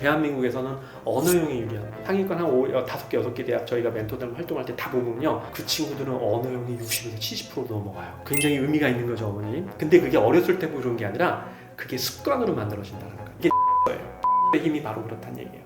대한민국에서는 언어형이 유리합니다. 상위권 한 5개, 6개 대학 저희가 멘토들 활동할 때 다 보면요. 그 친구들은 언어형이 60에서 70% 넘어가요. 굉장히 의미가 있는 거죠, 어머님. 근데 그게 어렸을 때 그런 게 아니라 그게 습관으로 만들어진다는 거예요. 이게 거예요. 힘이 바로 그렇다는 얘기예요.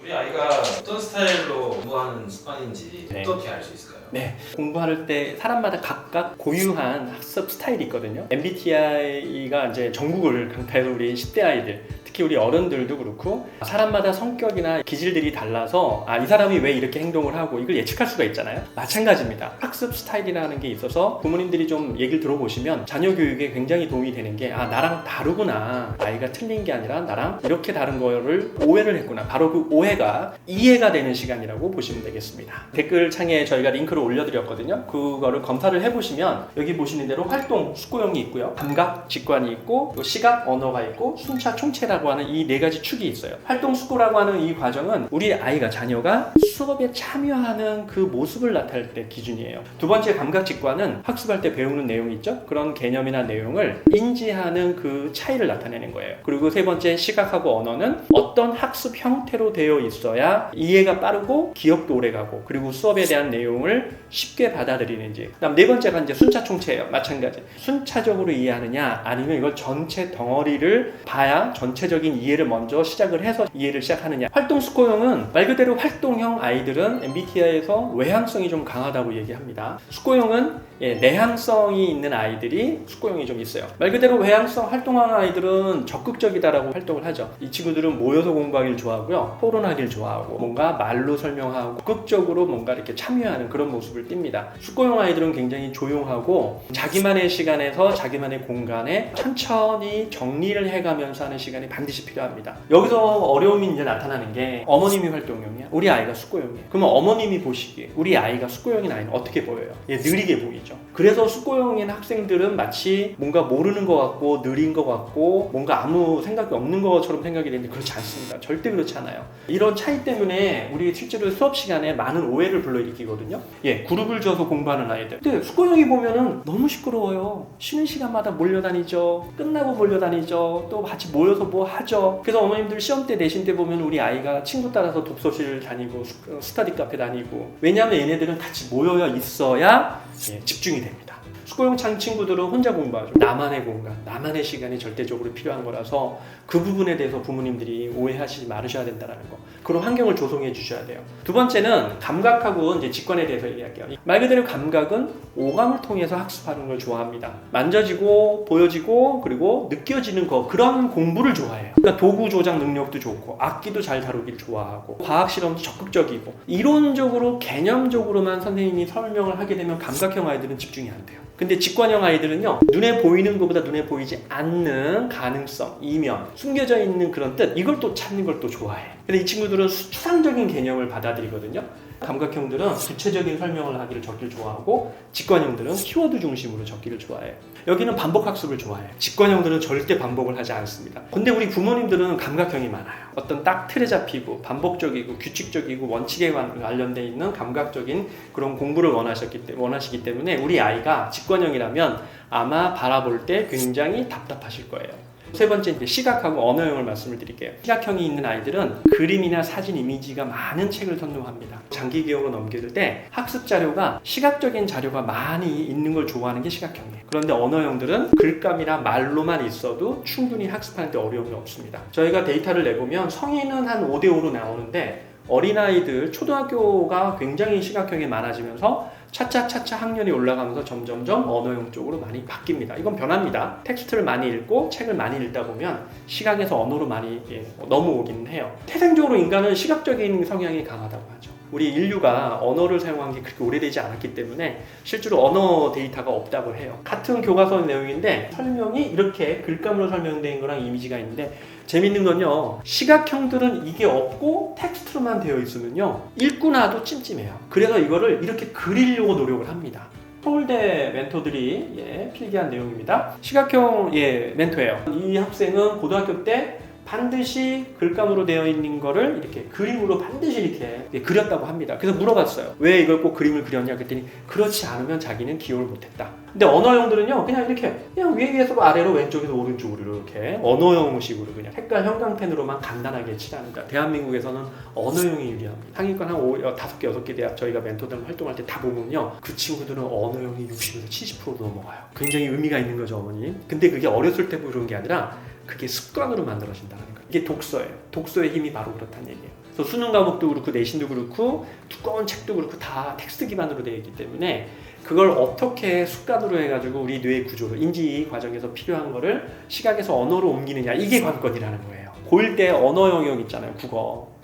우리 아이가 어떤 스타일로 공부하는 습관인지 네. 어떻게 알 수 있을까요? 네, 공부할 때 사람마다 각각 고유한 학습 스타일이 있거든요. MBTI가 이제 전국을 강타해서 우리 10대 아이들, 특히 우리 어른들도 그렇고 사람마다 성격이나 기질들이 달라서 이 사람이 왜 이렇게 행동을 하고 이걸 예측할 수가 있잖아요. 마찬가지입니다. 학습 스타일이라는 게 있어서 부모님들이 좀 얘기를 들어보시면 자녀 교육에 굉장히 도움이 되는 게 나랑 다르구나. 아이가 틀린 게 아니라 나랑 이렇게 다른 거를 오해를 했구나. 바로 그 오해가 이해가 되는 시간이라고 보시면 되겠습니다. 댓글 창에 저희가 링크를 올려드렸거든요. 그거를 검사를 해보시면 여기 보시는 대로 활동 숙고형이 있고요. 감각, 직관이 있고 시각, 언어가 있고 순차, 총체라고 하는 이 네 가지 축이 있어요. 활동 숙고라고 하는 이 과정은 우리 아이가, 자녀가 수업에 참여하는 그 모습을 나타낼 때 기준이에요. 두 번째 감각 직관은 학습할 때 배우는 내용이 있죠. 그런 개념이나 내용을 인지하는 그 차이를 나타내는 거예요. 그리고 세 번째 시각하고 언어는 어떤 학습 형태로 되어 있어야 이해가 빠르고 기억도 오래가고 그리고 수업에 대한 내용을 쉽게 받아들이는지. 그다음 네 번째가 이제 순차 총체예요. 마찬가지. 순차적으로 이해하느냐 아니면 이걸 전체 덩어리를 봐야 전체적인 이해를 먼저 시작을 해서 이해를 시작하느냐. 활동 숙고형은 말 그대로 활동형 아이들은 MBTI에서 외향성이 좀 강하다고 얘기합니다. 숙고형은 내향성이 있는 아이들이 숙고형이 좀 있어요. 말 그대로 외향성 활동하는 아이들은 적극적이다라고 활동을 하죠. 이 친구들은 모여서 공부하기를 좋아하고요. 토론하기를 좋아하고 뭔가 말로 설명하고 적극적으로 뭔가 이렇게 참여하는 그런 모습을 띱니다. 숙고형 아이들은 굉장히 조용하고 자기만의 시간에서 자기만의 공간에 천천히 정리를 해가면서 하는 시간이 반드시 필요합니다. 여기서 어려움이 이제 나타나는 게 어머님이 활동형이야. 우리 아이가 숙고형이야. 그러면 어머님이 보시기에 우리 아이가 숙고형인 아이는 어떻게 보여요? 느리게 보이죠. 그래서 숙고형인 학생들은 마치 뭔가 모르는 것 같고 느린 것 같고 뭔가 아무 생각이 없는 것처럼 생각이 되는데 그렇지 않습니다. 절대 그렇지 않아요. 이런 차이 때문에 우리 실제로 수업 시간에 많은 오해를 불러일으키거든요. 그룹을 지어서 공부하는 아이들. 근데 숙고형이 보면은 너무 시끄러워요. 쉬는 시간마다 몰려다니죠. 끝나고 몰려다니죠. 또 같이 모여서 뭐 하죠. 그래서 어머님들 시험 때 내신 때 보면 우리 아이가 친구 따라서 독서실 다니고 스터디 카페 다니고. 왜냐하면 얘네들은 같이 모여 있어야 집중이 됩니다. 숙고형 창 친구들은 혼자 공부하죠. 나만의 공간, 나만의 시간이 절대적으로 필요한 거라서 그 부분에 대해서 부모님들이 오해하시지 말으셔야 된다는 거. 그런 환경을 조성해 주셔야 돼요. 두 번째는 감각하고 이제 직관에 대해서 얘기할게요. 말 그대로 감각은 오감을 통해서 학습하는 걸 좋아합니다. 만져지고 보여지고 그리고 느껴지는 거, 그런 공부를 좋아해요. 그러니까 도구 조작 능력도 좋고 악기도 잘 다루길 좋아하고 과학 실험도 적극적이고 이론적으로 개념적으로만 선생님이 설명을 하게 되면 감각형 아이들은 집중이 안 돼요. 근데 직관형 아이들은요, 눈에 보이는 것보다 눈에 보이지 않는 가능성, 이면, 숨겨져 있는 그런 뜻, 이걸 또 찾는 걸 또 좋아해. 근데 이 친구들은 추상적인 개념을 받아들이거든요. 감각형들은 구체적인 설명을 하기를 적기를 좋아하고 직관형들은 키워드 중심으로 적기를 좋아해요. 여기는 반복 학습을 좋아해요. 직관형들은 절대 반복을 하지 않습니다. 근데 우리 부모님들은 감각형이 많아요. 어떤 딱 틀에 잡히고 반복적이고 규칙적이고 원칙에 관련돼 있는 감각적인 그런 공부를 원하시기 때문에 우리 아이가 직관형이라면 아마 바라볼 때 굉장히 답답하실 거예요. 세 번째 이제 시각하고 언어형을 말씀을 드릴게요. 시각형이 있는 아이들은 그림이나 사진, 이미지가 많은 책을 선호합니다. 장기 기억으로 넘길 때 학습 자료가 시각적인 자료가 많이 있는 걸 좋아하는 게 시각형이에요. 그런데 언어형들은 글감이나 말로만 있어도 충분히 학습하는 데 어려움이 없습니다. 저희가 데이터를 내보면 성인은 한 5대5로 나오는데 어린아이들, 초등학교가 굉장히 시각형이 많아지면서 차차차차 학년이 올라가면서 점점점 언어형 쪽으로 많이 바뀝니다. 이건 변합니다. 텍스트를 많이 읽고 책을 많이 읽다 보면 시각에서 언어로 많이 넘어오기는 해요. 태생적으로 인간은 시각적인 성향이 강하다고 하죠. 우리 인류가 언어를 사용한 게 그렇게 오래되지 않았기 때문에 실제로 언어 데이터가 없다고 해요. 같은 교과서 내용인데 설명이 이렇게 글감으로 설명된 거랑 이미지가 있는데 재밌는 건요, 시각형들은 이게 없고 텍스트로만 되어 있으면요 읽고 나도 찜찜해요. 그래서 이거를 이렇게 그리려고 노력을 합니다. 서울대 멘토들이 필기한 내용입니다. 시각형 멘토예요. 이 학생은 고등학교 때 반드시 글감으로 되어 있는 거를 이렇게 그림으로 반드시 이렇게 그렸다고 합니다. 그래서 물어봤어요. 왜 이걸 꼭 그림을 그렸냐 그랬더니 그렇지 않으면 자기는 기억을 못했다. 근데 언어형들은요 그냥 이렇게 그냥 위에서 아래로 왼쪽에서 오른쪽으로 이렇게 언어형식으로 그냥 색깔 형광펜으로만 간단하게 칠합니다. 대한민국에서는 언어형이 유리합니다. 상위권 한 5개, 6개 대학 저희가 멘토들 활동할 때 다 보면요 그 친구들은 언어형이 60에서 70% 넘어가요. 굉장히 의미가 있는 거죠 어머니. 근데 그게 어렸을 때 그런 게 아니라 그게 습관으로 만들어진다는 거예요. 이게 독서예요. 독서의 힘이 바로 그렇다는 얘기예요. 그래서 수능 과목도 그렇고 내신도 그렇고 두꺼운 책도 그렇고 다 텍스트 기반으로 되어 있기 때문에 그걸 어떻게 습관으로 해가지고 우리 뇌 구조를 인지 과정에서 필요한 거를 시각에서 언어로 옮기느냐 이게 관건이라는 거예요. 고1 때 언어 영역 있잖아요.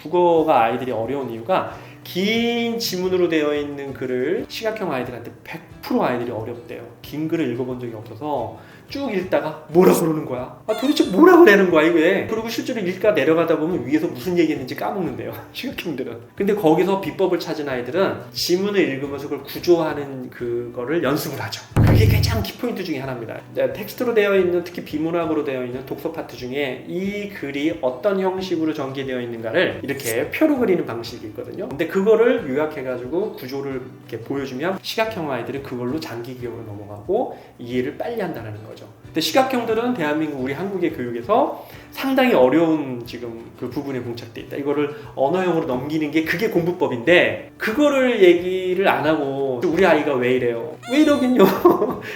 국어가 아이들이 어려운 이유가 긴 지문으로 되어 있는 글을 시각형 아이들한테 100% 아이들이 어렵대요. 긴 글을 읽어본 적이 없어서 쭉 읽다가 뭐라 그러는 거야? 도대체 뭐라 그러는 거야 이게? 그리고 실제로 읽다 내려가다 보면 위에서 무슨 얘기했는지 까먹는데요. 시각형들은. 근데 거기서 비법을 찾은 아이들은 지문을 읽으면서 그걸 구조하는 그거를 연습을 하죠. 그게 가장 키포인트 중에 하나입니다. 텍스트로 되어 있는 특히 비문학으로 되어 있는 독서 파트 중에 이 글이 어떤 형식으로 전개되어 있는가를 이렇게 표로 그리는 방식이 있거든요. 근데 그거를 요약해가지고 구조를 이렇게 보여주면 시각형 아이들은 그걸로 장기 기억으로 넘어가고 이해를 빨리 한다는 거죠. 근데 시각형들은 대한민국 우리 한국의 교육에서 상당히 어려운 지금 그 부분에 봉착돼 있다. 이거를 언어형으로 넘기는 게 그게 공부법인데 그거를 얘기를 안 하고 우리 아이가 왜 이래요? 왜 이러긴요?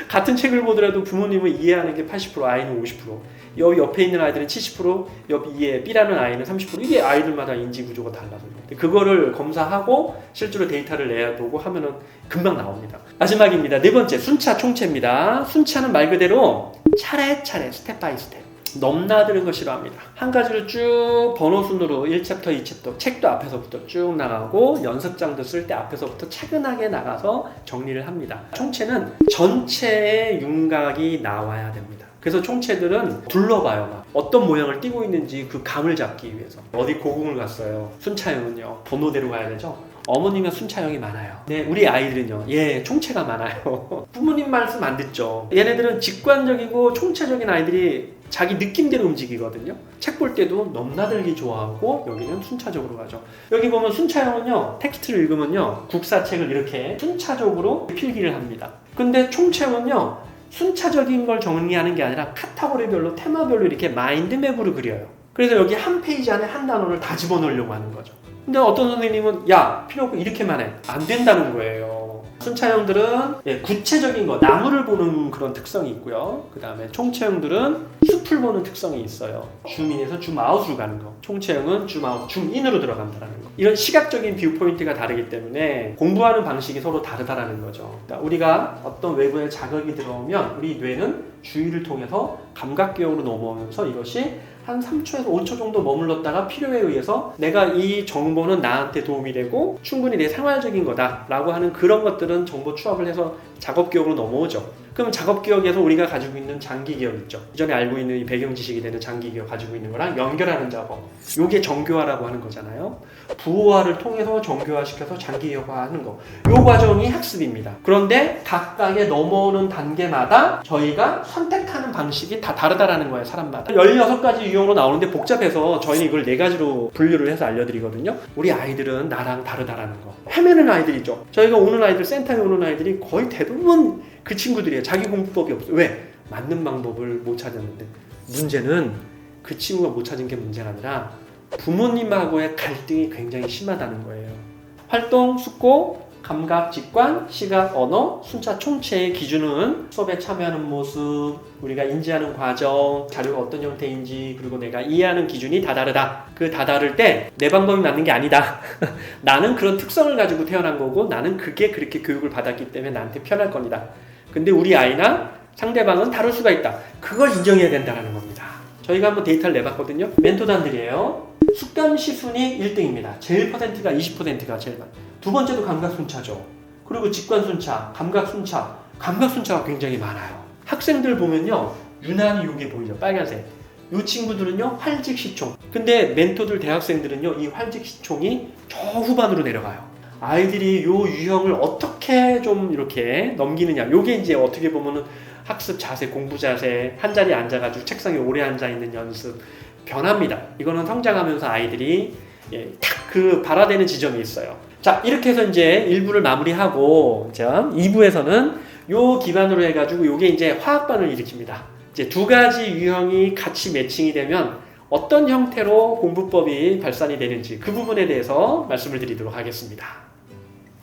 같은 책을 보더라도 부모님은 이해하는 게 80%, 아이는 50%. 여기 옆에 있는 아이들은 70%, 옆 위에 B라는 아이는 30%. 이게 아이들마다 인지 구조가 달라서. 그거를 검사하고 실제로 데이터를 내보고 하면은 금방 나옵니다. 마지막입니다. 네 번째, 순차 총체입니다. 순차는 말 그대로 차례차례, 스텝 바이 스텝. 넘나드는 거 싫어합니다. 한 가지를 쭉 번호순으로 1챕터, 2챕터, 책도 앞에서부터 쭉 나가고 연습장도 쓸 때 앞에서부터 차근하게 나가서 정리를 합니다. 총체는 전체의 윤곽이 나와야 됩니다. 그래서 총체들은 둘러봐요. 막 어떤 모양을 띠고 있는지 그 감을 잡기 위해서. 어디 고궁을 갔어요. 순차형은요. 번호대로 가야 되죠. 어머님은 순차형이 많아요. 네, 우리 아이들은요. 총체가 많아요. 부모님 말씀 안 듣죠. 얘네들은 직관적이고 총체적인 아이들이 자기 느낌대로 움직이거든요. 책 볼 때도 넘나들기 좋아하고 여기는 순차적으로 가죠. 여기 보면 순차형은요. 텍스트를 읽으면요. 국사책을 이렇게 순차적으로 필기를 합니다. 근데 총체는요. 순차적인 걸 정리하는 게 아니라 카테고리별로 테마별로 이렇게 마인드맵으로 그려요. 그래서 여기 한 페이지 안에 한 단어를 다 집어넣으려고 하는 거죠. 근데 어떤 선생님은 필요 없고 이렇게만 해. 안 된다는 거예요. 순차형들은 구체적인 거, 나무를 보는 그런 특성이 있고요. 그 다음에 총체형들은 숲을 보는 특성이 있어요. 줌인에서 줌아웃으로 가는 거. 총체형은 줌아웃, 줌인으로 들어간다는 거. 이런 시각적인 뷰 포인트가 다르기 때문에 공부하는 방식이 서로 다르다는 거죠. 그러니까 우리가 어떤 외부의 자극이 들어오면 우리 뇌는 주의를 통해서 감각기억으로 넘어오면서 이것이 한 3초에서 5초 정도 머물렀다가 필요에 의해서 내가 이 정보는 나한테 도움이 되고 충분히 내 생활적인 거다 라고 하는 그런 것들은 정보 추합을 해서 작업기억으로 넘어오죠. 그럼 작업기억에서 우리가 가지고 있는 장기기억 있죠. 이전에 알고 있는 이 배경 지식이 되는 장기기억 가지고 있는 거랑 연결하는 작업. 요게 정교화라고 하는 거잖아요. 부호화를 통해서 정교화시켜서 장기기억화하는 거. 요 과정이 학습입니다. 그런데 각각의 넘어오는 단계마다 저희가 선택하는 방식이 다 다르다라는 거예요. 사람마다. 16가지 유형으로 나오는데 복잡해서 저희는 이걸 4가지로 분류를 해서 알려드리거든요. 우리 아이들은 나랑 다르다라는 거. 헤매는 아이들이죠. 저희가 오는 아이들, 센터에 오는 아이들이 거의 대부분 그 친구들이에요. 자기 공부법이 없어요. 왜? 맞는 방법을 못 찾았는데. 문제는 그 친구가 못 찾은 게 문제가 아니라 부모님하고의 갈등이 굉장히 심하다는 거예요. 활동, 숙고, 감각, 직관, 시각, 언어, 순차, 총체의 기준은 수업에 참여하는 모습, 우리가 인지하는 과정, 자료가 어떤 형태인지, 그리고 내가 이해하는 기준이 다 다르다. 그 다 다를 때 내 방법이 맞는 게 아니다. 나는 그런 특성을 가지고 태어난 거고 나는 그게 그렇게 교육을 받았기 때문에 나한테 편할 겁니다. 근데 우리 아이나 상대방은 다를 수가 있다. 그걸 인정해야 된다는 겁니다. 저희가 한번 데이터를 내봤거든요. 멘토단들이에요. 숙담 시순이 1등입니다. 제일 퍼센트가 20%가 제일 많아요. 두 번째도 감각 순차죠. 그리고 직관 순차, 감각 순차, 감각 순차가 굉장히 많아요. 학생들 보면요, 유난히 이게 보이죠, 빨간색. 이 친구들은요, 활직 시총. 근데 멘토들 대학생들은요, 이 활직 시총이 저 후반으로 내려가요. 아이들이 이 유형을 어떻게 좀 이렇게 넘기느냐. 요게 이제 어떻게 보면은 학습 자세, 공부 자세, 한 자리에 앉아가지고 책상에 오래 앉아 있는 연습. 변합니다. 이거는 성장하면서 아이들이 딱 그 발화되는 지점이 있어요. 자, 이렇게 해서 이제 1부를 마무리하고, 자, 2부에서는 요 기반으로 해가지고 요게 이제 화학반을 일으킵니다. 이제 두 가지 유형이 같이 매칭이 되면 어떤 형태로 공부법이 발산이 되는지 그 부분에 대해서 말씀을 드리도록 하겠습니다.